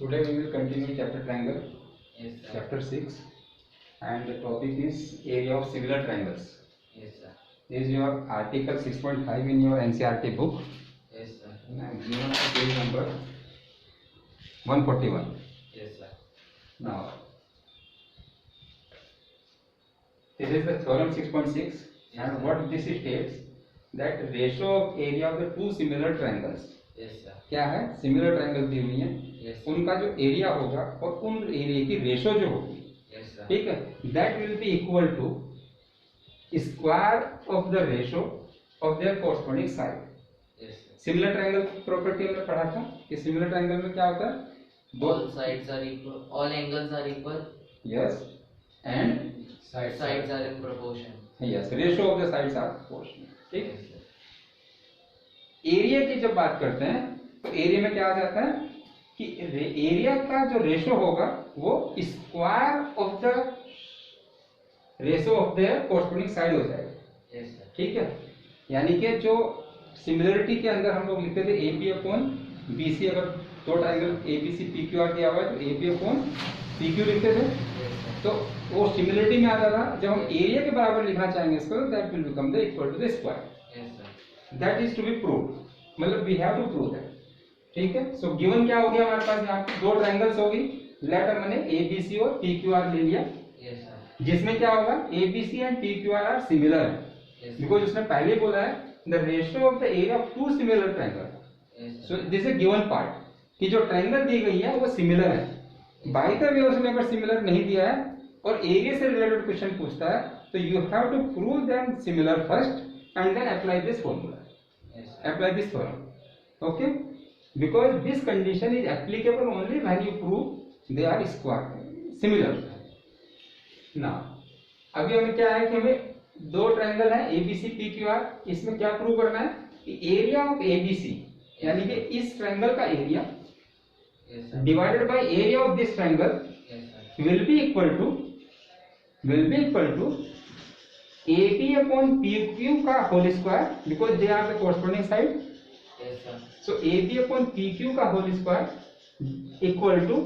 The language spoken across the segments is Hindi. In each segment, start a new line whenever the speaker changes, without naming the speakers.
Today we will continue chapter triangle,
Yes, sir.
chapter 6, and the topic is area of similar triangles.
Yes, sir.
This is your article 6.5 in your NCERT book.
Yes, sir.
And given on page number 141.
Yes, sir.
Now, this is the theorem 6.6, and what this states that ratio of area of the two similar triangles.
Yes, sir.
क्या है? सिमिलर ट्रायंगल दी हुई है,
Yes, sir.
उनका जो एरिया होगा और उन एरिया की रेशो जो होगी,
Yes, sir.
ठीक है, that will be equal to square of the ratio of their corresponding side.
Yes, sir.
Similar triangle property हमने पढ़ा था कि सिमिलर ट्रायंगल में क्या होता है?
All sides are equal. All angles are equal.
Yes and
Sides are in proportion.
Yes, ratio of the sides are proportional. ठीक है.
Yes, sir.
एरिया की जब बात करते हैं तो एरिया में क्या आ जाता है कि एरिया का जो रेशो होगा वो square of the ratio of the corresponding side हो जाएगा.
Yes, sir.
ठीक है, यानी कि जो सिमिलरिटी के अंदर हम लोग लिखते थे AP अपॉन BC, अगर दो ट्रायंगल ABC PQR दिया हुआ है तो AP अपॉन PQ लिखते थे.
Yes, sir.
तो वो सिमिलरिटी में आता था. जब हम एरिया के बराबर लिखना चाहेंगे इसको, that will become the equal to the square.
Yes, sir.
That is to be proved, मतलब we have to prove that. ठीक है. सो गिवन क्या हो गया हमारे पास? यहाँ पे दो ट्रायंगल्स होगी, लेटर मैंने ABC और PQR ले लिया,
Yes, sir.
जिसमें क्या होगा ABC and PQR are similar.
Yes, sir.
Because उसने पहले बोला है the ratio of the area of two similar triangle.
Yes,
so
sir.
This is given part कि जो ट्रायंगल दी गई है वो सिमिलर है. बाय द वे उसने अगर सिमिलर नहीं दिया है और एरिया से रिलेटेड क्वेश्चन पूछता है तो you have to prove them similar first and then apply this formula,
Yes, sir.
apply this theorem. Okay, because this condition is applicable only when you prove they are square similar. Now अभी हमें क्या है कि हमें दो ट्रायंगल है ABC PQR, इसमें क्या प्रूव करना है कि एरिया ऑफ ABC यानी कि इस ट्रायंगल का area
Yes, sir.
Divided bye area of this triangle
Yes, sir.
will be equal to AP upon PQ का whole square, because they are the corresponding side.
Yes, sir.
So AP upon PQ का whole square equal to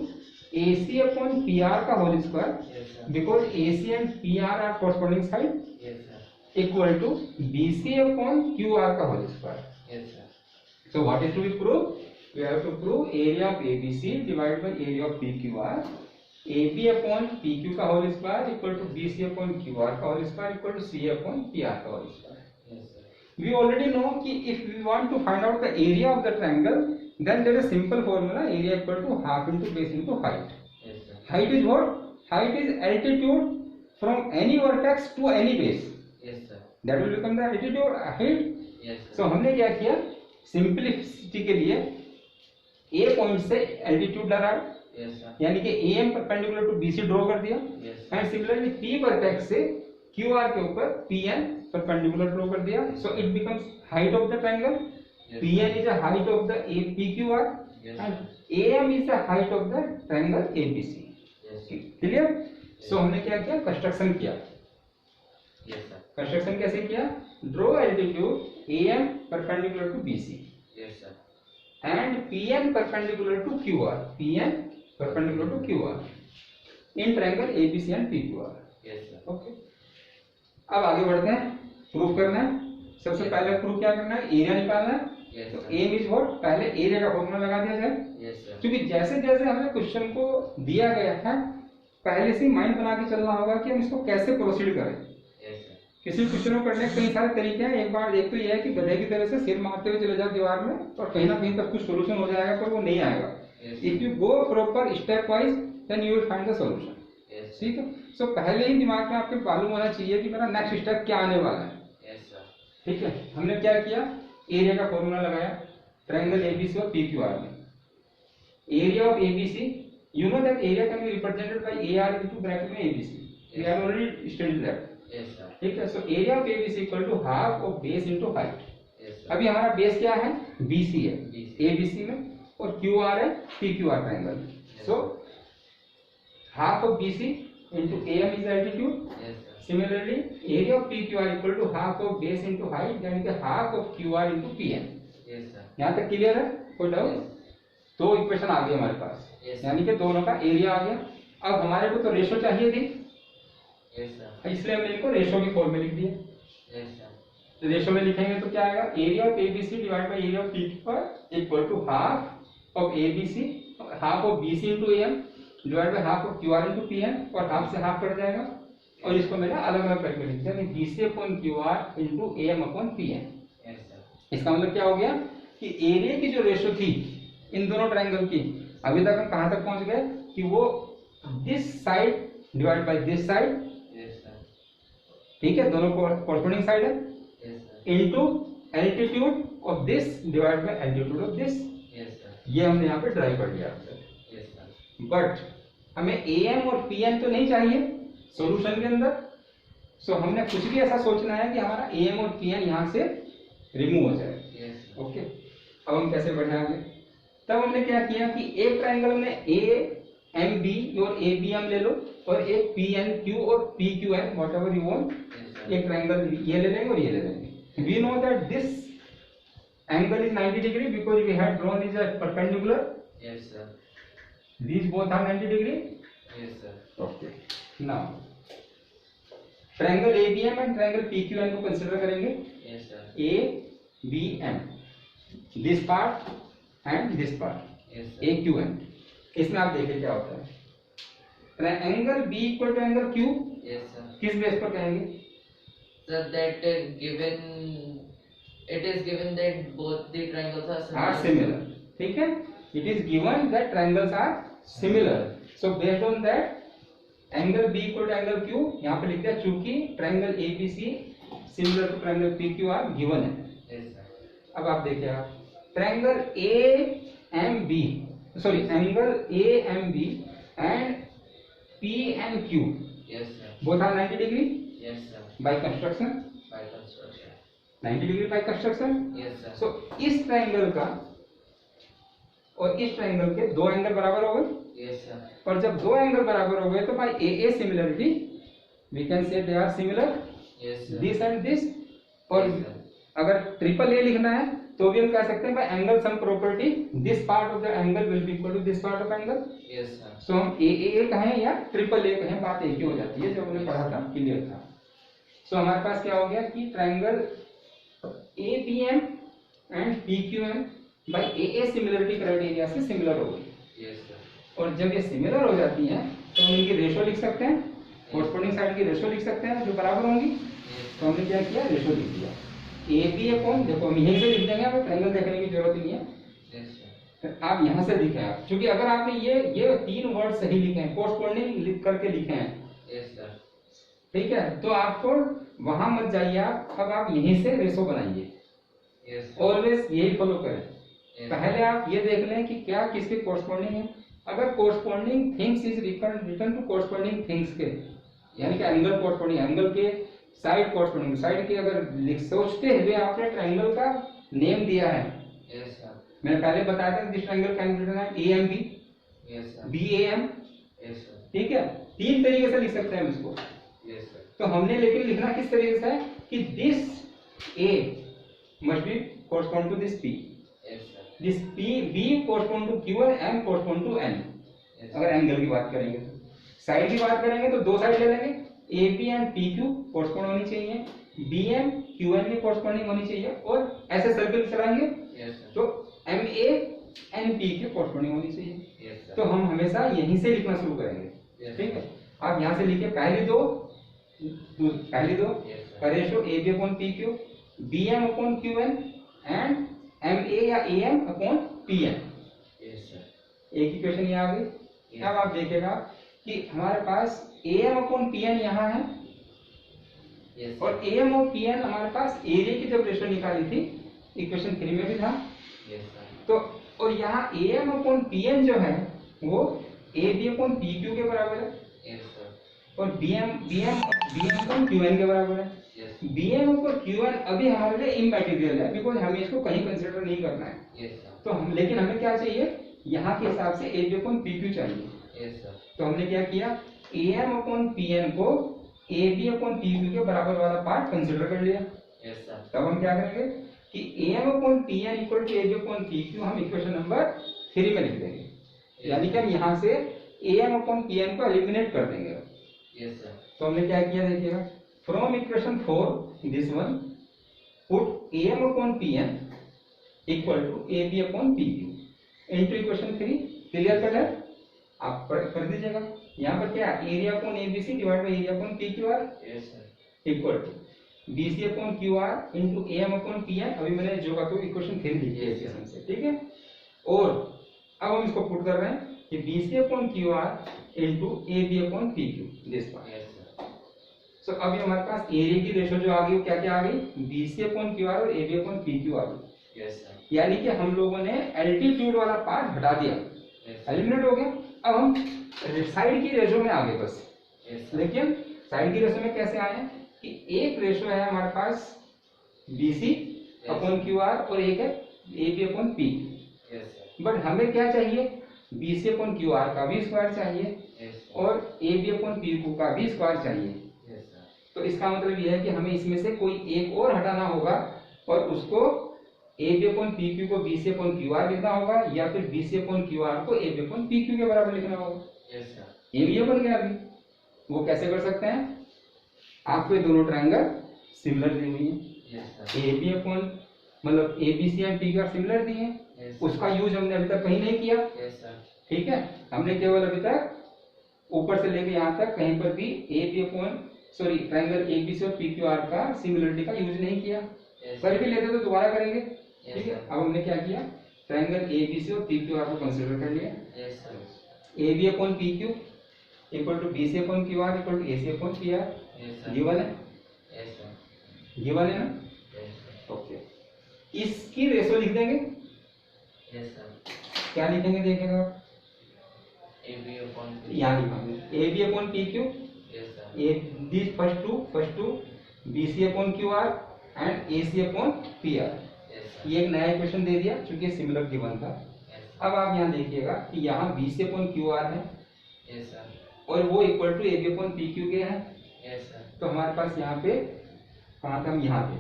AC upon PR का whole square,
Yes, sir.
because AC and PR are corresponding side,
Yes, sir.
Equal to BC upon QR का whole square.
Yes, sir.
So what is to be proved? We have to prove area of ABC divided by area of PQR. AB upon PQ का whole square equal to BC upon QR का whole square equal to C upon PR का whole square.
Yes, sir.
We already know कि if we want to find out the area of the triangle, then there is a simple formula, area equal to half into base into height.
Yes, sir.
Height is what? Height is altitude from any vertex to any base.
Yes, sir.
That will become the altitude or height.
Yes, sir.
So हमने क्या किया? Simplicity के लिए A पॉइंट से altitude लगाया,
Yes, sir.
यानी कि AM perpendicular to BC draw कर दिया,
Yes, sir.
And similarly P vertex से QR के ऊपर PN परपेंडिकुलर ड्रॉ कर दिया. So it becomes height of the triangle.
Yes,
PN is the height of the PQR
Yes,
and
sir.
AM is the height of the triangle ABC.
Yes, sir.
Clear? So हमने क्या किया? कंस्ट्रक्शन किया.
Yes, sir.
कंस्ट्रक्शन कैसे किया? Draw altitude AM perpendicular to BC
Yes, sir.
and PN perpendicular to QR. PN perpendicular to QR in triangle ABC and PQR.
Yes, sir.
Okay, अब आगे बढ़ते हैं. प्रूफ करना है. सबसे पहले प्रूफ क्या करना है? एरिया निकालना है.
Yes,
तो
sir.
M is what? पहले एरिया का फॉर्मूला लगा दिया जाए,
Yes, sir.
क्योंकि जैसे जैसे हमें क्वेश्चन को दिया गया था पहले से माइंड बना के चलना होगा कि हम इसको कैसे प्रोसीड करें.
Yes, sir.
किसी क्वेश्चन को करने के कई सारे तरीके हैं. एक बार एक तो यह है कि गधे की तरह से सिर मारते हुए चले जाओ दीवार में और कहीं ना कहीं तक कुछ सोल्यूशन हो जाएगा, पर वो नहीं आएगा.
Yes,
if you go proper stepwise then you will find the solution.
Yes, sir.
ठीक है. सो पहले ही दिमाग में आपके मालूम होना चाहिए कि मेरा नेक्स्ट स्टेप क्या आने वाला है.
Yes, sir.
ठीक है. हमने क्या किया? एरिया का फॉर्मूला लगाया ट्रायंगल ABC और PQR में. Area of ABC, you know that area can be represented by AR into bracket में ABC. We have already studied that.
Yes, sir.
ठीक है. So area of ABC equal to half of base into height.
Yes, sir.
अभी हमारा बेस क्या है? BC है
BC.
ABC में, और QR है PQR triangle. So half of BC into AM is altitude.
Yes, sir.
Similarly, area of PQR equal to half of base into height, यानी कि half of QR into PN.
Yes, sir.
यहाँ तक क्लियर है? कोई डाउट?
Yes.
दो इक्वेशन आ गई हमारे पास.
Yes,
यानी कि दोनों का एरिया आ गया। अब हमारे को तो रेशो चाहिए थी,
yes, sir.
इसलिए हमने इनको रेशो की फॉर्म में लिख दिया।
Yes, sir.
तो रेशो में लिखेंगे तो क्या आएगा, area of ABC divide by area of P पर equal to half of ABC, half of BC into M divide by half of QR into PM, और हाफ से हाफ कट जाएगा, और इसको मैंने अलग अलग करके लिख दिया, BC upon QR into M upon PM.
Yes, sir.
इसका मतलब क्या हो गया कि एरिया की जो रेशो थी इन दोनों ट्रायंगल की, अभी तक हम कहां तक पहुंच गए कि वो this side divide by this side,
Yes, sir.
ठीक है, दोनों कॉरस्पॉन्डिंग साइड है,
Yes, sir.
Into altitude of this divide by altitude of this.
Yes, sir.
ये हमने यहाँ पे ड्राइव कर लिया।
Yes, sir.
बट हमें एम और पीएम तो नहीं चाहिए सॉल्यूशन के अंदर, सो हमने कुछ भी ऐसा सोचना है कि हमारा एम और पीएम यहाँ से रिमूव हो जाए।
Yes, sir.
ओके, अब हम कैसे बढ़े आगे। तब हमने क्या किया कि एक ट्रायंगल में ए एम बी और ए बी एम ले लो, और एक पी एन क्यू और P Q N whatever you want,
Yes, sir.
एक ट्रायंगल ये ले लेंगे और ये ले लेंगे। We know that this angle is 90 degree because we had drawn is a perpendicular,
Yes, sir.
these both are 90 degree.
Yes, sir.
Okay. Now triangle ABM and triangle PQN को कंसीडर करेंगे।
Yes, sir.
ABM, this part and this part,
Yes, sir.
AQN। इसमें आप देखिए क्या होता है, triangle B equal to angle Q
Yes, sir.
किस बेस पर कहेंगे?
Sir, that it is given that both the triangles are similar.
Are similar, ठीक है, it is given that triangles are similar, so based on that angle B equal to angle Q यहाँ पे लिख दिया, चूंकि triangle ABC similar to triangle PQR given है।
Yes, sir.
अब आप देखिए, आप triangle AMB, sorry angle AMB and PNQ
Yes, sir.
Both are 90 degree
Yes, sir.
By construction,
By construction.
90 degree by construction.
Yes, sir.
So इस ट्रायंगल का और इस ट्रायंगल के दो एंगल बराबर हो गए,
Yes, sir.
और जब दो एंगल बराबर हो गए तो by AA similarity we can say they are similar
Yes, sir.
This and this. और
Yes, sir.
अगर ट्रिपल ए लिखना है तो भी हम कह सकते हैं by angle sum property this part of the angle will be equal to this part of angle.
Yes, sir.
So हम AA कहें या ट्रिपल ए कहें, बात एक ही हो जाती है, जो हमने पढ़ा था क्लियर था। सो हमारे पास क्या हो गया कि triangle ABM and PQM by AA similarity criteria से सिमिलर हो गई,
Yes, sir.
और जब ये सिमिलर हो जाती हैं तो हम इनकी रेशो लिख सकते हैं, कॉरस्पॉन्डिंग साइड की रेशो लिख सकते हैं जो बराबर होंगी।
Yes,
तो हमने क्या किया, रेशो लिख दिया। AB अपॉन, देखो हम यहीं से लिख देंगे, हमें ट्रायंगल देखने की जरूरत नहीं है,
yes, sir.
तो आप यहाँ से लिखें आप, क्योंकि अगर आपने ये तीन वर्ड सही लिखे हैं, कॉरस्पॉन्डिंग लिख करके लिखे हैं,
Yes, sir.
ठीक है, तो आपको वहां मत जाइए आप, अब आप यहीं से रेशो बनाइए,
Yes, sir.
ऑलवेज यही फॉलो करें।
Yes,
पहले आप ये देख लें कि क्या किसके कॉरस्पॉन्डिंग है। अगर corresponding things is return to corresponding things के, यानी कि एंगल कॉरस्पॉन्डिंग, एंगल के साइड कॉरस्पॉन्डिंग साइड की, अगर सोचते हुए आपने ट्रायंगल का नेम दिया है,
Yes, sir.
मैंने पहले बताया था this triangle can be written as AMB,
Yes, sir.
BAM,
Yes, sir.
ठीक है, तीन तरीके से लिख सकते हैं हम इसको।
Yes, sir.
तो हमने लेकिन लिखना किस तरीके से है कि this A must be correspond to this P,
Yes, sir.
This B correspond to Q and M correspond to N।
Yes,
अगर एंगल की बात करेंगे तो, साइड की बात करेंगे तो दो साइड ले लेंगे, AB एंड PQ कॉरस्पॉन्ड होनी चाहिए, BM QN की कॉरस्पॉन्डिंग होनी चाहिए, और ऐसे सर्कल चलाएंगे
Yes, sir.
तो MA एंड P की कॉरस्पॉन्डिंग होनी चाहिए।
Yes, sir.
तो हम हमेशा यहीं से लिखना शुरू करेंगे,
Yes,
ठीक
sir.
है। आप यहाँ से लिखिए पहली दो
Yes, sir.
का ratio AB upon PQ, BM upon QN and MA या AM upon PN।
Yes, sir.
एक ही क्वेश्चन ये आ गई।
Yes.
अब आप देखिएगा कि हमारे पास AM अपॉन PN यहाँ है,
Yes, sir.
और AM और PN हमारे पास एरिया की जब रेशो निकाली थी, इक्वेशन 3 में भी था,
Yes, sir.
तो और यहाँ AM अपॉन PN जो है वो AB अपॉन PQ के बराबर है,
Yes, sir.
और BM अपॉन QN के बराबर है।
Yes.
BM अपॉन QN अभी हमारे लिए इमैटेरियल है, बिकॉज हमें इसको कहीं कंसिडर नहीं करना है।
Yes, sir.
तो हम, लेकिन हमें क्या चाहिए, यहाँ के हिसाब से AB अपॉन PQ चाहिए।
Yes, sir.
तो हमने क्या किया, AM अपॉन PN को AB अपॉन PQ के बराबर वाला पार्ट कंसिडर कर लिया।
Yes, sir.
तब हम क्या करेंगे कि AM upon PN equal to AB upon PQ हम इक्वेशन नंबर 3 में लिख देंगे। यानी कि हम यहाँ से am अपॉन pn को एलिमिनेट कर देंगे।
Yes sir.
तो हमने क्या किया देखिएगा, from equation 4 this one put am upon pn equal to ab upon pq into equation 3। Clear कर है, आप कर दीजिएगा। यहाँ पर क्या area upon abc divide by area upon pqr
yes sir.
Equal to bc upon qr into am upon pn। अभी मैंने जो का तो इक्वेशन 3 लिखी है इक्वेशन से, ठीक है। और अब हम इसको पुट कर रहे हैं कि bc upon qr into ab upon pq this part.
Yes sir.
So अभी हमारे पास एरिया की रेशो जो आ गई वो क्या क्या आ गई, bc अपॉन qr और ab अपॉन pq आ गई।
Yes sir.
यानी कि हम लोगों ने एल्टीट्यूड वाला पार्ट हटा दिया, एलिमिनेट हो गया। अब हम साइड की रेशो में आ गए बस। लेकिन साइड की रेशो में कैसे आए कि एक रेशो है हमारे पास bc अपॉन qr और एक है ab upon p।
Yes sir.
But हमें क्या चाहिए, bc अपॉन qr का भी स्क्वायर चाहिए
यस
और ab अपॉन pq का भी स्क्वायर चाहिए।
सर।
तो इसका मतलब यह है कि हमें इसमें से कोई एक और हटाना होगा और उसको ab अपॉन pq को bc अपॉन qr लिखना होगा या फिर bc अपॉन qr को ab अपॉन pq के बराबर लिखना होगा।
Yes sir.
ये भी बन गया अभी। वो कैसे कर सकते हैं, आपको ये दोनों ट्रायंगल सिमिलर दी हुई है।
Yes sir.
ab अपॉन मतलब abc एंड pq सिमिलर दिए हैं,
यस
उसका यूज हमने अभी तक कहीं नहीं किया।
Yes sir.
ठीक है, हमने केवल अभी तक ऊपर से लेके यहाँ तक कहीं पर भी ट्रायंगल एबीसी और पीक्यूआर का सिमिलरिटी का यूज नहीं किया। कर भी लेते तो दोबारा करेंगे। ठीक है, अब हमने क्या किया, ट्रायंगल एबीसी और पीक्यूआर को कंसीडर कर लिया।
Yes sir.
AB upon PQ equal to BC upon QR equal to AC upon PR
yes sir.
Given है,
यस सर।
गिवन है ना।
Yes sir.
ओके, इसकी रेशो लिख देंगे।
Yes sir.
क्या लिखेंगे देखिएगा,
AB upon
यहाँ लिखेंगे AB upon PQ
yes sir.
This first to BC upon QR and AC upon PR।
Yes sir.
ये एक नया इक्वेशन दे दिया क्योंकि सिमिलर गिवन था।
यस
अब आप यहाँ देखिएगा कि यहाँ BC अपॉन QR है
यस सर।
और वो equal to AB upon PQ के हैं।
Yes sir.
तो हमारे पास यहाँ पे कहाँ था, हम यहाँ पे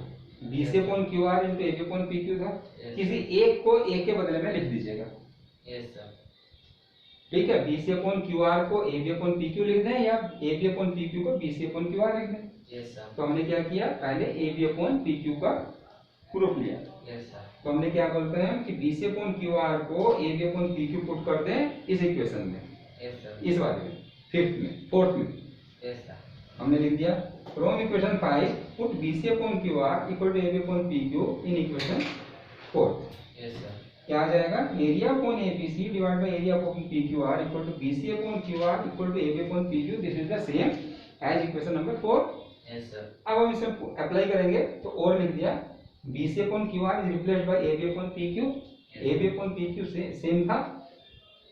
BC upon QR into AB upon PQ था। किसी एक को A के बदले में लिख दीजिएगा।
Yes sir.
ठीक है, BC अपॉन QR को AB अपॉन PQ लिख दें या AB अपॉन PQ को BC अपॉन QR लिख दें।
Yes sir.
तो हमने क्या किया, पहले AB अपॉन PQ का प्रूफ लिया।
Yes sir.
तो हमने क्या बोलते हैं कि BC अपॉन QR को AB अपॉन PQ पुट कर दें इस इक्वेशन में,
यस सर।
इस वाले में, फिफ्थ में, फोर्थ में।
Yes sir.
हमने लिख दिया from equation 5 put BC upon QR equal to AB upon PQ in equation 4।
Yes sir.
क्या आ जाएगा, area upon ABC divide by area upon PQR equal to BC upon QR equal to AB upon PQ। This is the same as equation number 4।
Yes sir.
अब हम इसमें अप्लाई करेंगे तो और लिख दिया BC upon QR is replaced by AB upon PQ। AB upon PQ से सेम था।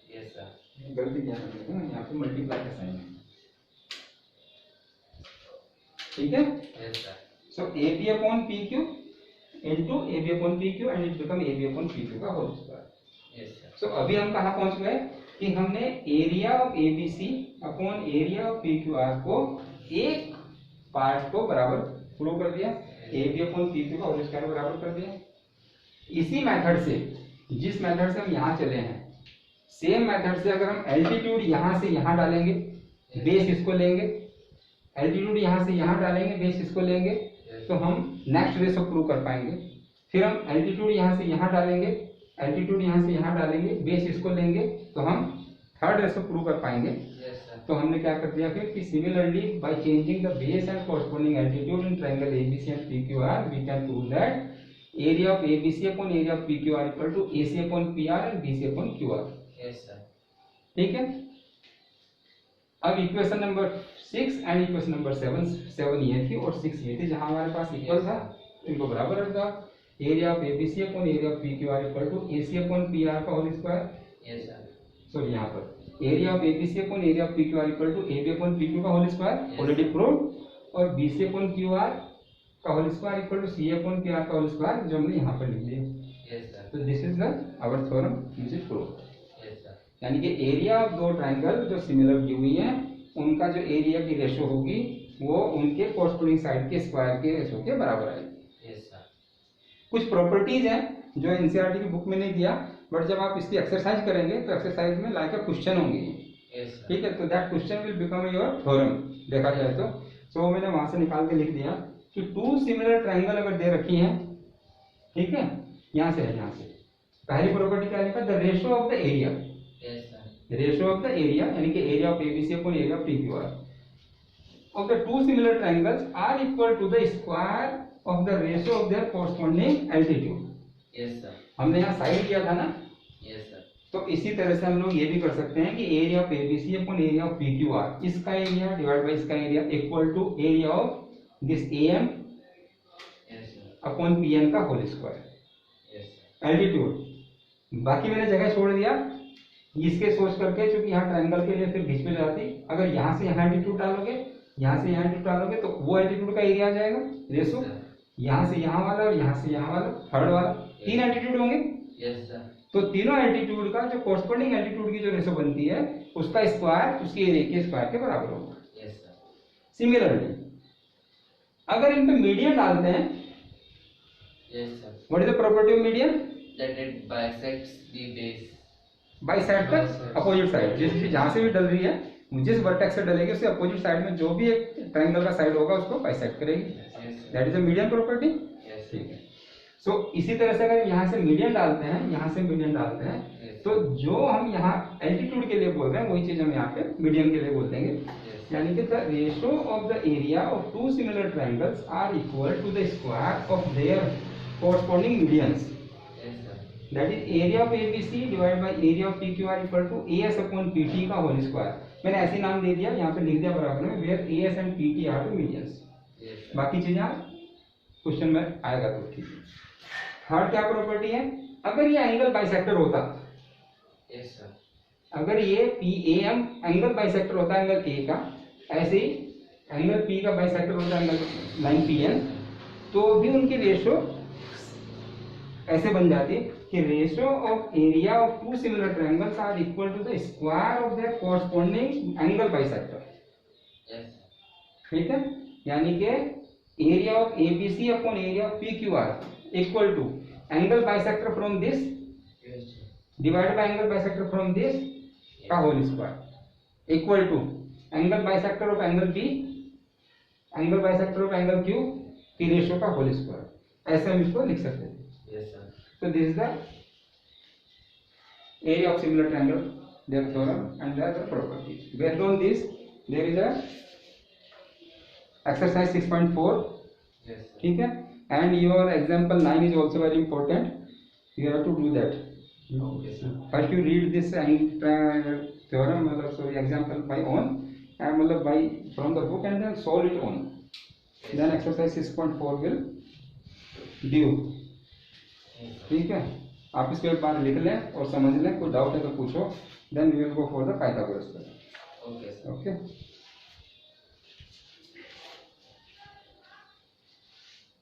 Yes sir.
गलती क्या कर रहे हैं, यहाँ पे मल्टीप्लाई का साइन है। ठीक है,
yes sir.
So AB upon PQ into AB upon PQ and it become AB upon PQ का whole square.
Yes sir.
So अभी हम कहाँ पहुँच गए कि हमने area of ABC upon area of PQR को एक पार्ट को बराबर प्रूव कर दिया, AB अपॉन PQ का होल स्क्वायर बराबर कर दिया। इसी मेथड से, जिस मेथड से हम यहाँ चले हैं, सेम मेथड से अगर हम एल्टीट्यूड यहाँ से यहाँ डालेंगे, बेस इसको लेंगे, एल्टीट्यूड यहाँ से यहाँ डालेंगे, बेस इसको लेंगे, तो हम नेक्स्ट रेशो प्रूव कर पाएंगे। फिर हम एल्टीट्यूड यहाँ से यहाँ डालेंगे, एल्टीट्यूड यहाँ से यहाँ डालेंगे, बेस इसको लेंगे, तो हम थर्ड रेशो प्रूव कर पाएंगे।
Yes sir.
तो हमने क्या कर दिया फिर कि similarly by changing the base and corresponding altitude in triangle ABC and PQR we can prove that area of ABC upon area of PQR equal to AC upon PR and BC upon QR।
Yes sir.
ठीक है, अब equation number 6 and equation number 7 ये थी और 6 ये थी, जहां हमारे पास इक्वल था इनको बराबर रख दिया। Area of ABC upon area of PQR equal to AC upon PR का whole square.
Yes sir.
Sorry, यहाँ पर area of ABC upon area of PQR equal to AB upon PQ का होल स्क्वायर ऑलरेडी प्रूव्ड, और BC अपॉन QR का whole square equal to CA upon PR का होल स्क्वायर जो हमने यहाँ पर लिख दिया।
Yes sir.
तो this is the our theorem which is proved.
Yes sir.
यानी कि एरिया ऑफ दो ट्रायंगल जो सिमिलर दी हुई हैं उनका जो एरिया की रेशो होगी वो उनके कोरस्पोंडिंग साइड के स्क्वायर के रेशो के बराबर आएगी।
Yes sir.
कुछ प्रॉपर्टीज हैं जो एनसीईआरटी की बुक में नहीं दिया, बट जब आप इसकी एक्सरसाइज करेंगे तो एक्सरसाइज में लाइक अ क्वेश्चन होंगे,
Yes, sir.
ठीक है, तो that question will become your theorem देखा जाए तो। सो मैंने वहां से निकाल के लिख दिया कि टू सिमिलर ट्रायंगल अगर दे रखी है, ठीक है, यहाँ से है, यहाँ से पहली प्रॉपर्टी क्या लिखा, the ratio of the area,
Yes, sir.
Ratio of the area यानी कि area of ABC upon area of PQR of the two similar triangles are equal to the square of the ratio of their corresponding altitude.
Yes, sir.
हमने यहाँ साइड किया था ना,
Yes, sir.
तो इसी तरह से हम लोग ये भी कर सकते हैं कि area of ABC upon area of PQR, इसका एरिया डिवाइड बाय इसका area equal to area of this AM
Yes, sir.
Upon PN का whole square
Yes, sir.
Altitude. बाकी मैंने जगह छोड़ दिया इसके सोच करके, क्योंकि यहाँ ट्रायंगल के लिए फिर बीच में जाती, अगर यहाँ से यहाँ एल्टीट्यूड डालोगे, यहाँ से यहाँ एल्टीट्यूड डालोगे तो वो एल्टीट्यूड का एरिया आ जाएगा रेशो,
Yes, sir.
यहाँ से यहाँ वाला और यहाँ से यहाँ वाला थर्ड वाला, तीन एल्टीट्यूड होंगे,
Yes, sir.
तो तीनों एल्टीट्यूड का जो कोरस्पॉन्डिंग एल्टीट्यूड की जो रेशो बनती है उसका स्क्वायर उसके एरिया के स्क्वायर के बराबर होगा।
Yes, sir.
सिमिलरली अगर इन पे मीडियन डालते हैं,
Yes, sir.
What is the property of median,
That it bisects the base.
By side तक अपोजिट साइड, जिस जहां से भी डल रही है जिस वर्टेक्स से डलेगी उसके अपोजिट साइड में जो भी एक ट्रायंगल का साइड होगा उसको बाइसेक्ट करेगी,
Yes, sir.
That is a median property.
Yes, sir.
ठीक है, सो इसी तरह से अगर यहाँ से मीडियन डालते हैं, यहाँ से मीडियन डालते हैं,
Yes,
तो जो हम यहाँ एल्टीट्यूड के लिए बोल रहे हैं वही चीज हम यहाँ पे मीडियन के लिए बोल देंगे,
Yes.
यानी कि the ratio of the area of two similar triangles are equal to the square of their corresponding medians,
Yes, sir.
That is area of ABC divide by area of PQR equal to AS upon PT का होल स्क्वायर। मैंने ऐसे नाम दे दिया, यहाँ पे लिख दिया बराबर में, where AS and PT are the medians.
Yes, sir.
बाकी चीजें क्वेश्चन में आएगा तो ठीक है। थर्ड क्या प्रॉपर्टी है, अगर ये एंगल बाइसेक्टर होता,
Yes, sir.
अगर ये पी एम एंगल बाइसेक्टर होता एंगल ए का, ऐसे ही एंगल पी का बाइसेक्टर होता एंगल लाइन पी एन, तो भी उनकी रेशो ऐसे बन जाती कि ratio of area of two similar triangles are equal to the square of their corresponding angle bisector.
Yes, sir.
ठीक है, यानी कि area of ABC upon area of PQR equal to angle bisector from this
Yes, sir.
Divided by angle bisector from this का whole square equal to angle bisector of angle B, angle bisector of angle Q की रेशियो का होल स्क्वायर, ऐसे हम इसको लिख सकते हैं।
Yes, sir.
So this is the area of similar triangle, their theorem and their properties. Based on this, there is a exercise 6.4,
Yes, sir.
ठीक है, and your example 9 is also very important. You have to do that.
Okay, sir.
First you read this theorem, मतलब sorry example by own, and मतलब by from the book and then solve it on. Then exercise 6.4 will due. ठीक है, आप इसको एक बार लिख लें और समझ लें, कोई डाउट है तो पूछो, then we will go for the Pythagoras.
Okay, sir.
Okay.